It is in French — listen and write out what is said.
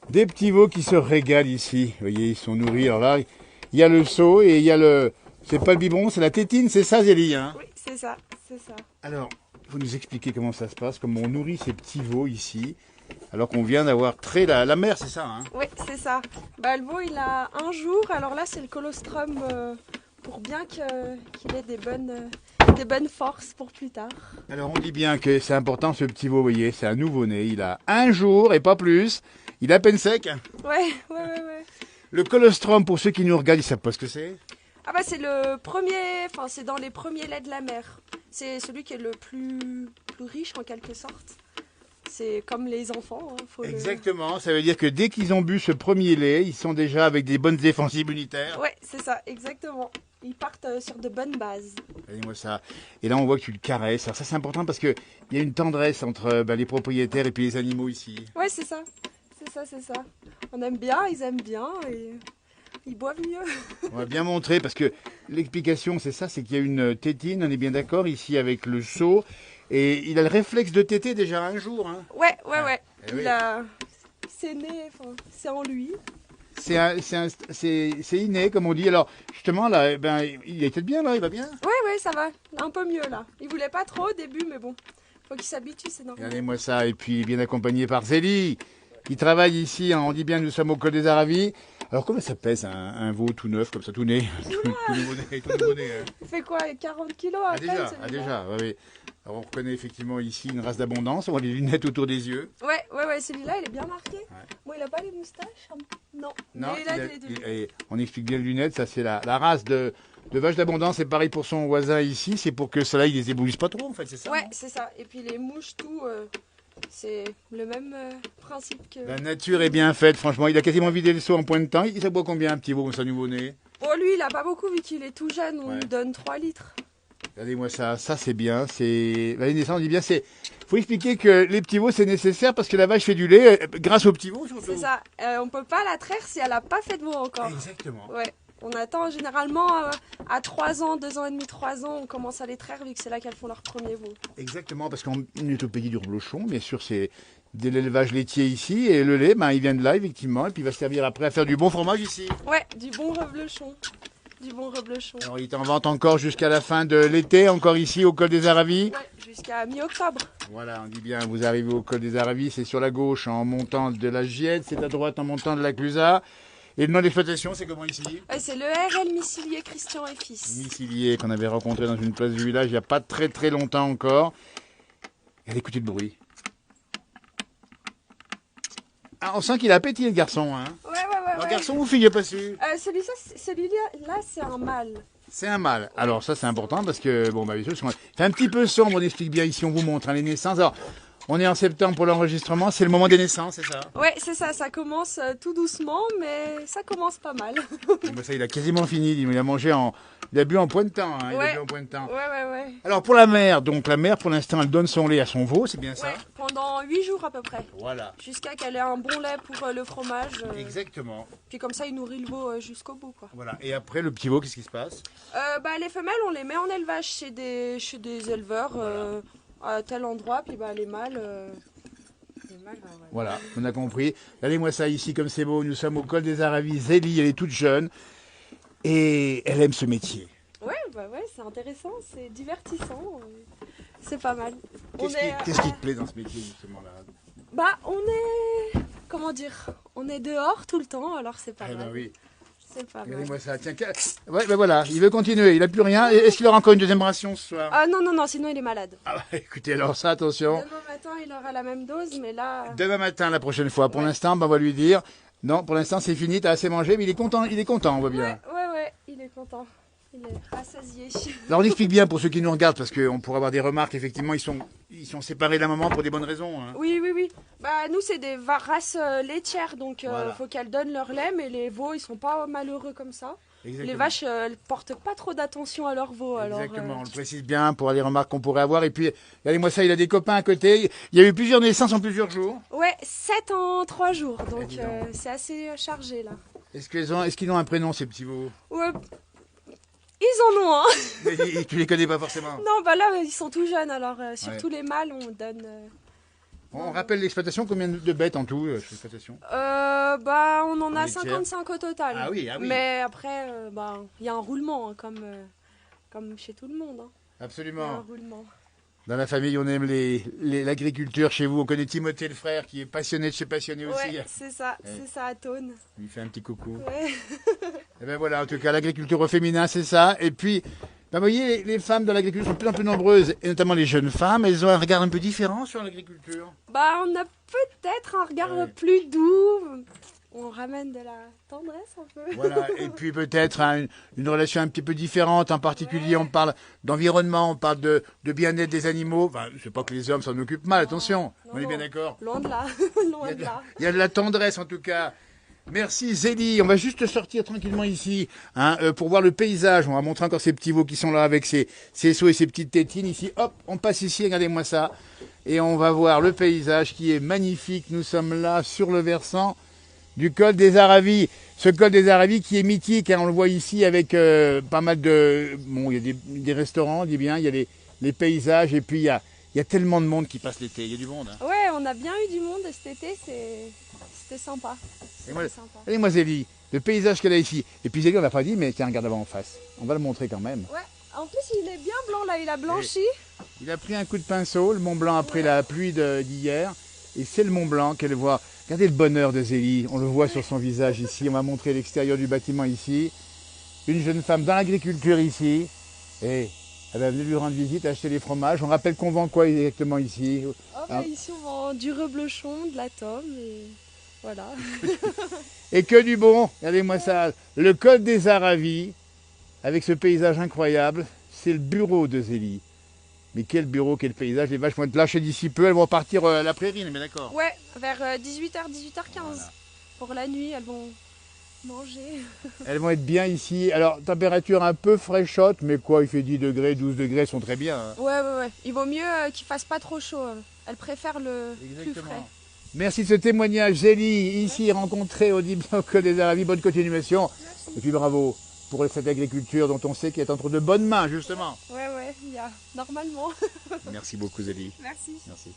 Des petits veaux qui se régalent ici. Vous voyez, ils sont nourris. Alors là, il y a le seau et il y a le... C'est pas le biberon, c'est la tétine, c'est ça Zélie, hein? Oui, c'est ça, c'est ça. Alors, il faut nous expliquer comment ça se passe, comment on nourrit ces petits veaux ici, alors qu'on vient d'avoir trait la mer, c'est ça, hein? Oui, c'est ça. Bah, le veau, il a un jour. Alors là, c'est le colostrum pour bien qu'il ait des bonnes forces pour plus tard. Alors, on dit bien que c'est important ce petit veau, vous voyez, c'est un nouveau-né, il a un jour et pas plus, il est à peine sec. Ouais. Le colostrum, pour ceux qui nous regardent, ils savent pas ce que c'est. Ah bah c'est le premier, enfin c'est dans les premiers laits de la mer. C'est celui qui est le plus riche en quelque sorte. C'est comme les enfants. Hein, Exactement, ça veut dire que dès qu'ils ont bu ce premier lait, ils sont déjà avec des bonnes défenses immunitaires. Ouais, c'est ça, exactement. Ils partent sur de bonnes bases. Regardez-moi ça. Et là, on voit que tu le caresses. Alors ça, c'est important parce qu'il y a une tendresse entre les propriétaires et puis les animaux ici. Ouais, c'est ça. C'est ça. On aime bien, ils aiment bien et ils boivent mieux. On va bien montrer parce que l'explication, c'est ça, c'est qu'il y a une tétine, on est bien d'accord, ici avec le seau. Et il a le réflexe de téter déjà un jour. Hein. Ouais. Eh oui. C'est né, enfin, c'est en lui. C'est inné, comme on dit. Alors, justement, là, il était bien, là, il va bien. Ouais, ça va. Un peu mieux, là. Il voulait pas trop au début, mais bon. Faut qu'il s'habitue, c'est normal. Regardez-moi ça. Et puis, bien accompagné par Zélie, qui travaille ici. Hein, on dit bien, nous sommes au col des Aravis. Alors, comment ça pèse un veau tout neuf, comme ça, tout né, tout nouveau-né, hein. Il fait quoi, 40 kilos à peine, celui-là. Déjà, oui. Alors, on reconnaît effectivement ici une race d'abondance. On voit les lunettes autour des yeux. Ouais, celui-là, il est bien marqué. Ouais. Bon, il a pas les moustaches, hein. Non, mais il a les deux. Et on explique bien les lunettes, ça c'est la race de vache d'abondance. C'est pareil pour son voisin ici, c'est pour que cela, il les éblouisse pas trop, en fait, c'est ça? Ouais, c'est ça. Et puis les mouches, tout, c'est le même principe que... La nature est bien faite, franchement. Il a quasiment vidé le seau en point de temps. Il boit combien, un petit veau comme ça, nouveau-né? Bon, lui, il a pas beaucoup, vu qu'il est tout jeune, on lui donne 3 litres. Regardez-moi ça, c'est bien. La naissance, on dit bien, faut expliquer que les petits veaux, c'est nécessaire parce que la vache fait du lait grâce aux petits veaux, surtout. C'est ça. On peut pas la traire si elle a pas fait de veau encore. Exactement. Ouais. On attend généralement à 3 ans, 2 ans et demi, 3 ans, on commence à les traire vu que c'est là qu'elles font leur premier veau. Exactement, parce qu'on est au pays du reblochon, bien sûr, c'est de l'élevage laitier ici, et le lait, il vient de là, effectivement, et puis il va servir après à faire du bon fromage ici. Ouais, du bon reblochon. Du bon reblochon. Alors il est en vente encore jusqu'à la fin de l'été, encore ici au col des Aravis. Ouais, jusqu'à mi-octobre. Voilà, on dit bien, vous arrivez au col des Aravis, c'est sur la gauche en montant de la Giette, c'est à droite en montant de la Clusaz. Et le nom d'exploitation, c'est comment ici? C'est le RL Missilier Christian et Fils. Missilier, qu'on avait rencontré dans une place du village il n'y a pas très longtemps encore. Et écoutez le bruit. Ah, on sent qu'il a appétit, le garçon. Hein. Ouais. Alors, garçon ou fille, pas su? Celui-là, c'est un mâle. C'est un mâle. Alors ça, c'est important parce que, c'est un petit peu sombre, on explique bien ici, on vous montre les naissances. Alors, on est en septembre pour l'enregistrement, c'est le moment des naissances, c'est ça? Ouais, c'est ça, ça commence tout doucement, mais ça commence pas mal. Ça, il a quasiment fini, il a mangé il a bu en point de temps. Hein, ouais. Il a bu en point de temps. Ouais. Alors pour la mère, pour l'instant, elle donne son lait à son veau, c'est bien ça? Ouais, pendant 8 jours à peu près. Voilà. Jusqu'à qu'elle ait un bon lait pour le fromage. Exactement. Puis comme ça, il nourrit le veau jusqu'au bout, quoi. Voilà. Et après, le petit veau, qu'est-ce qui se passe? Les femelles, on les met en élevage chez des éleveurs à tel endroit, puis les mâles... Voilà, on a compris. Regardez-moi ça ici, comme c'est beau. Nous sommes au col des Aravis. Zélie, elle est toute jeune et elle aime ce métier. Ouais, c'est intéressant, c'est divertissant, c'est pas mal. Qu'est-ce qui te plaît dans ce métier justement là? Comment dire, on est dehors tout le temps, alors c'est pas mal. Oui. C'est pas mal. Regardez-moi ça. Tiens, voilà, il veut continuer, il n'a plus rien. Est-ce qu'il aura encore une deuxième ration ce soir? Ah non, sinon il est malade. Ah écoutez, alors ça, attention. Demain matin, il aura la même dose, mais là... Demain matin, la prochaine fois. Pour l'instant, on va lui dire, non, pour l'instant c'est fini, t'as assez mangé, mais il est content, on voit bien. Ouais, il est content. Il est rassasié. Alors on explique bien pour ceux qui nous regardent, parce qu'on pourrait avoir des remarques, effectivement, ils sont séparés de la maman pour des bonnes raisons. Hein. Oui. Nous, c'est des races laitières, donc il faut qu'elles donnent leur lait, mais les veaux, ils sont pas malheureux comme ça. Exactement. Les vaches, elles portent pas trop d'attention à leurs veaux. Exactement, on le précise bien pour les remarques qu'on pourrait avoir. Et puis, regardez-moi ça, il a des copains à côté. Il y a eu plusieurs naissances en plusieurs jours. Ouais, 7 en 3 jours, donc c'est assez chargé là. Est-ce qu'ils ont un prénom, ces petits veaux? Ouais. Ils en ont un. Mais tu les connais pas forcément? Non, là, ils sont tout jeunes, alors surtout les mâles, on donne On rappelle l'exploitation, combien de bêtes en tout, l'exploitation? Bah, on en En a laitière. 55 au total. Ah oui, ah oui. Mais après, bah, il y a un roulement, hein, comme chez tout le monde. Hein. Il y a un Absolument. roulement. Dans la famille, on aime l'agriculture chez vous. On connaît Timothée, le frère, qui est passionné de chez passionné aussi. Ouais, c'est ça, à Thône. Il fait un petit coucou. Ouais. Et ben voilà, en tout cas, l'agriculture au féminin, c'est ça. Et puis, ben, vous voyez, les femmes dans l'agriculture sont de plus en plus nombreuses, et notamment les jeunes femmes. Elles ont un regard un peu différent sur l'agriculture. Bah, on a peut-être un regard Ouais. plus doux. On ramène de la tendresse un peu. Voilà. Et puis peut-être hein, une relation un petit peu différente. En particulier, on parle d'environnement, on parle de bien-être des animaux. Enfin, c'est pas que les hommes s'en occupent mal, attention. Non, On est bien non. d'accord. Loin de là. Il y Loin a de de là. il y a de la tendresse en tout cas. Merci Zélie. On va juste sortir tranquillement ici hein, pour voir le paysage. On va montrer encore ces petits veaux qui sont là avec ces seaux et ces petites tétines ici. Hop, on passe ici, regardez-moi ça. Et on va voir le paysage qui est magnifique. Nous sommes là sur le versant du col des Aravis. Ce col des Aravis qui est mythique. Hein, on le voit ici avec pas mal de... Bon, il y a des restaurants, on dit bien. Il y a les paysages et puis il y a tellement de monde qui passe l'été. Il y a du monde. Hein. Ouais, on a bien eu du monde cet été. C'était sympa. Et moi, C'était sympa. regardez-moi Zélie, le paysage qu'elle a ici. Et puis Zélie, on l'a pas dit, mais tiens, regarde là-bas en face. On va le montrer quand même. Ouais, en plus il est bien blanc là, il a blanchi. Il a pris un coup de pinceau, le Mont Blanc après la pluie d'hier. Et c'est le Mont Blanc qu'elle voit. Regardez le bonheur de Zélie, on le voit sur son visage ici. On va montrer l'extérieur du bâtiment ici. Une jeune femme dans l'agriculture ici. Et elle va venir lui rendre visite, acheter des fromages. On rappelle qu'on vend quoi exactement ici? Oh, bah, ici on vend du reblochon, de la tome et voilà. Et que du bon, regardez-moi ça. Le col des Aravis, avec ce paysage incroyable, c'est le bureau de Zélie. Mais quel bureau, quel paysage. Les vaches vont être lâchées d'ici peu, elles vont partir à la prairie, on est bien d'accord? Ouais, vers 18h, 18h15. Voilà. Pour la nuit, elles vont manger. Elles vont être bien ici. Alors, température un peu fraîchotte, mais quoi, il fait 10 degrés, 12 degrés, elles sont très bien. Hein. Ouais. Il vaut mieux qu'il fasse pas trop chaud. Elles préfèrent le plus frais. Merci de ce témoignage, Zélie, ici rencontrée au col des Aravis. Bonne continuation. Merci. Et puis bravo pour cette agriculture dont on sait qu'elle est entre de bonnes mains, justement. Ouais, il y a normalement. Merci beaucoup, Zélie. Merci. Merci.